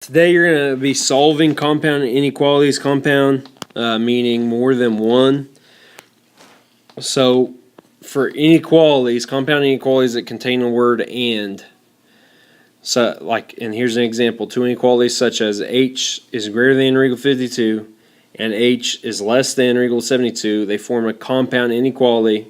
Today you're going to be solving compound inequalities, compound meaning more than one. So for inequalities, compound inequalities that contain the word and. So and here's an example. Two inequalities such as h is greater than or equal to 52 and h is less than or equal to 72. They form a compound inequality.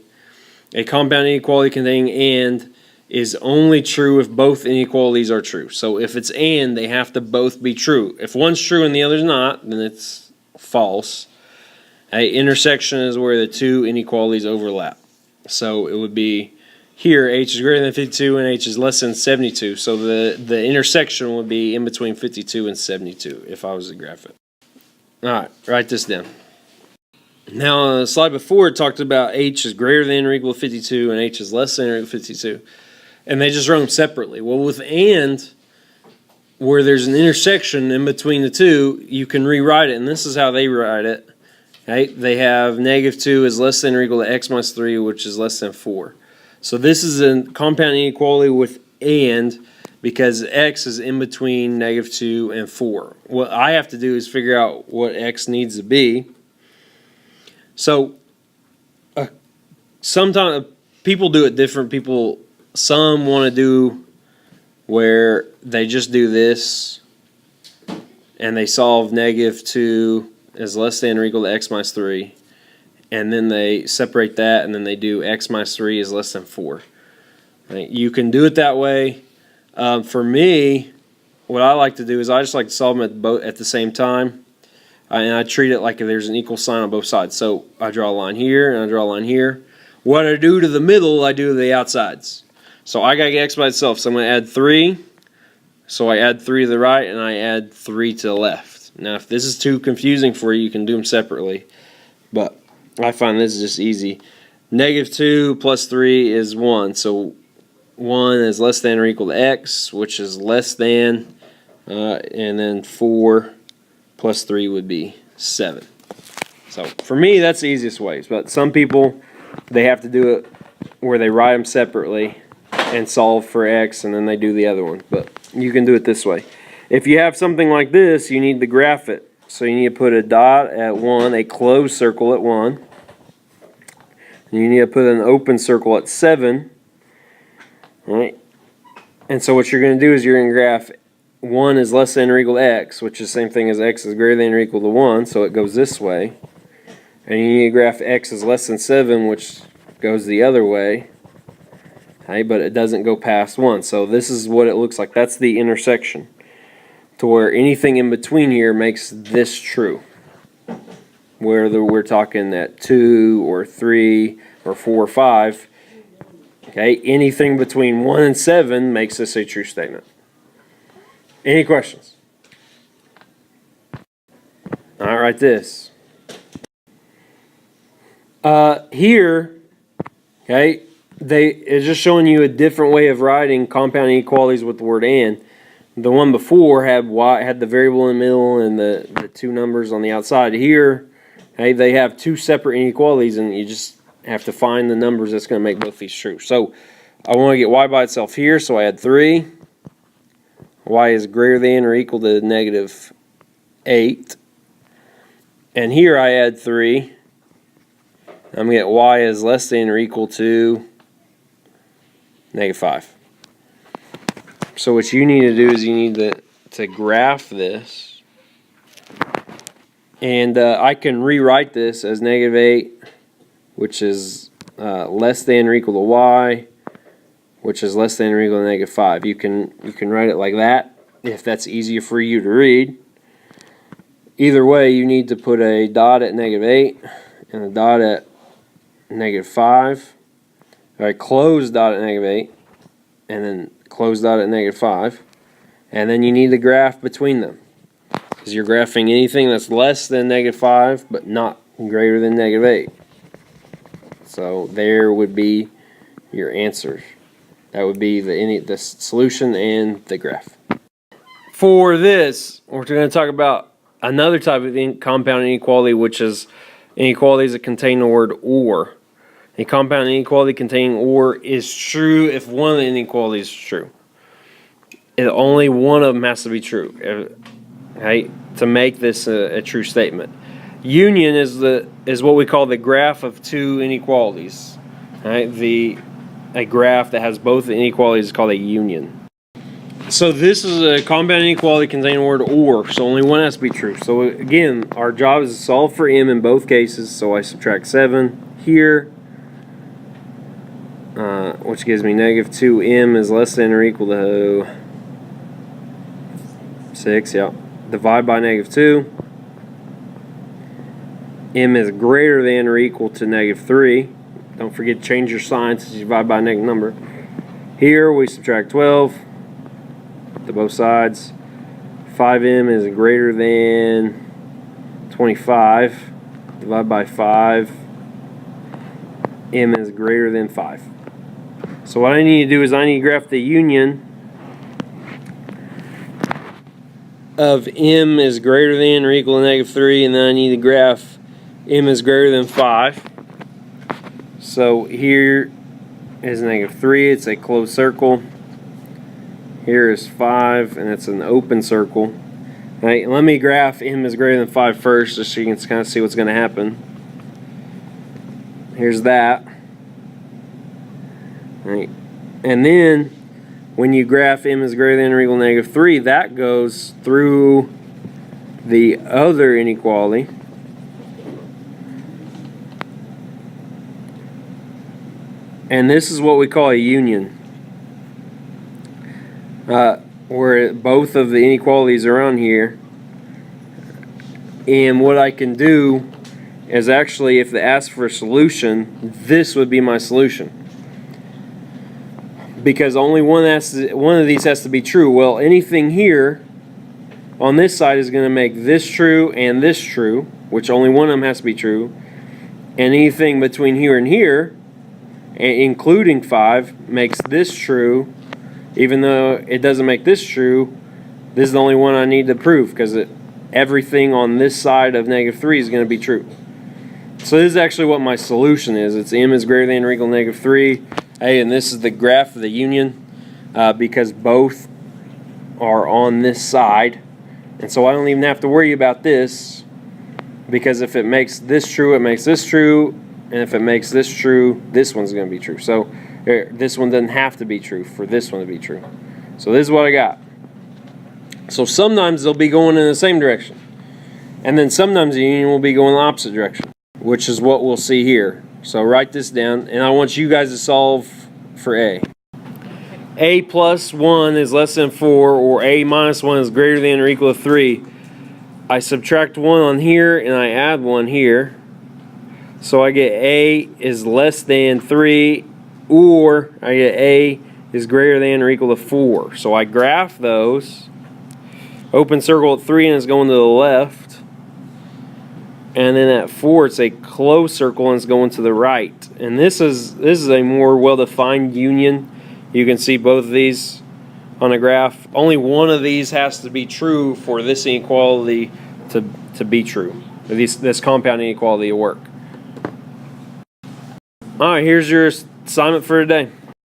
A compound inequality containing and is only true if both inequalities are true. So if it's and, they have to both be true. If one's true and the other's not, then it's false. An intersection is where the two inequalities overlap. So it would be here, h is greater than 52 and h is less than 72. So the intersection would be in between 52 and 72 if I was to graph it. Alright, write this down. Now on the slide before it talked about h is greater than or equal to 52 and h is less than or equal to 52. And they just wrote them separately. Well, with and, where there's an intersection in between the two, you can rewrite it. And this is how they write it. Okay? They have -2 is less than or equal to x minus 3, which is less than 4. So this is a compound inequality with and, because x is in between -2 and 4. What I have to do is figure out what x needs to be. So sometimes people do it different. Some want to do where they just do this and they solve -2 is less than or equal to x minus 3, and then they separate that and then they do x minus 3 is less than 4. Right? You can do it that way. For me, what I like to do is I just like to solve them at the same time, and I treat it like there's an equal sign on both sides. So I draw a line here and I draw a line here. What I do to the middle, I do to the outsides. So I got to get x by itself. So I'm going to add 3. So I add 3 to the right and I add 3 to the left. Now if this is too confusing for you, you can do them separately. But I find this is just easy. -2 plus 3 is 1. So 1 is less than or equal to x, which is less than. And then 4 plus 3 would be 7. So for me, that's the easiest ways. But some people, they have to do it where they write them separately and solve for x, and then they do the other one. But you can do it this way. If you have something like this, you need to graph it. So you need to put a dot at 1, a closed circle at 1. You need to put an open circle at 7. All right. And so what you're going to do is you're going to graph 1 is less than or equal to x, which is the same thing as x is greater than or equal to 1, so it goes this way. And you need to graph x is less than 7, which goes the other way. Okay, but it doesn't go past 1. So this is what it looks like. That's the intersection, to where anything in between here makes this true. Whether we're talking at 2 or 3 or 4 or 5, okay, anything between 1 and 7 makes this a true statement. Any questions? All right, write this. Here, okay, it's just showing you a different way of writing compound inequalities with the word and. The one before had the variable in the middle and the two numbers on the outside. Here, okay, they have two separate inequalities, and you just have to find the numbers that's going to make both these true. So I want to get y by itself here, so I add 3. Y is greater than or equal to -8. And here I add 3. I'm going to get y is less than or equal to -5. So what you need to do is you need to graph this. And I can rewrite this as -8, which is less than or equal to y, which is less than or equal to -5. You can write it like that if that's easier for you to read. Either way, you need to put a dot at -8 and a dot at -5. All right, close dot at -8 and then close dot at -5. And then you need to graph between them, because you're graphing anything that's less than -5 but not greater than -8. So there would be your answers. That would be the solution and the graph. For this, we're going to talk about another type of compound inequality, which is inequalities that contain the word or. A compound inequality containing or is true if one of the inequalities is true. only one of them has to be true, right, to make this a true statement. Union is what we call the graph of two inequalities. Right? A graph that has both the inequalities is called a union. So this is a compound inequality containing the word or, so only one has to be true. So again, our job is to solve for m in both cases. So I subtract 7 here, which gives me negative 2m is less than or equal to 6. Yeah. Divide by negative 2. M is greater than or equal to negative 3. Don't forget to change your sign since you divide by a negative number. Here we subtract 12 to both sides. 5m is greater than 25. Divide by 5. M is greater than 5. So what I need to do is I need to graph the union of m is greater than or equal to negative 3, and then I need to graph m is greater than 5. So here is negative 3, it's a closed circle. Here is 5, and it's an open circle. All right, let me graph m is greater than 5 first, just so you can kind of see what's going to happen. Here's that. All right. And then when you graph m is greater than or equal to negative 3, that goes through the other inequality. And this is what we call a union, where both of the inequalities are on here. And what I can do is actually, if they ask for a solution, this would be my solution. Because only one of these has to be true. Well, anything here on this side is going to make this true and this true, which only one of them has to be true. And anything between here and here, including 5, makes this true. Even though it doesn't make this true, this is the only one I need to prove, because everything on this side of negative 3 is going to be true. So this is actually what my solution is. It's m is greater than or equal to negative 3. Hey, and this is the graph of the union, because both are on this side. And so I don't even have to worry about this, because if it makes this true, it makes this true. And if it makes this true, this one's going to be true. So this one doesn't have to be true for this one to be true. So this is what I got. So sometimes they'll be going in the same direction. And then sometimes the union will be going the opposite direction, which is what we'll see here. So write this down, and I want you guys to solve for A. A plus 1 is less than 4, or A minus 1 is greater than or equal to 3. I subtract 1 on here, and I add 1 here. So I get A is less than 3, or I get A is greater than or equal to 4. So I graph those. Open circle at 3 and it's going to the left. And then at 4 it's a closed circle and it's going to the right. And this is a more well-defined union. You can see both of these on a graph. Only one of these has to be true for this inequality to be true. This compound inequality to work. All right, here's your assignment for today.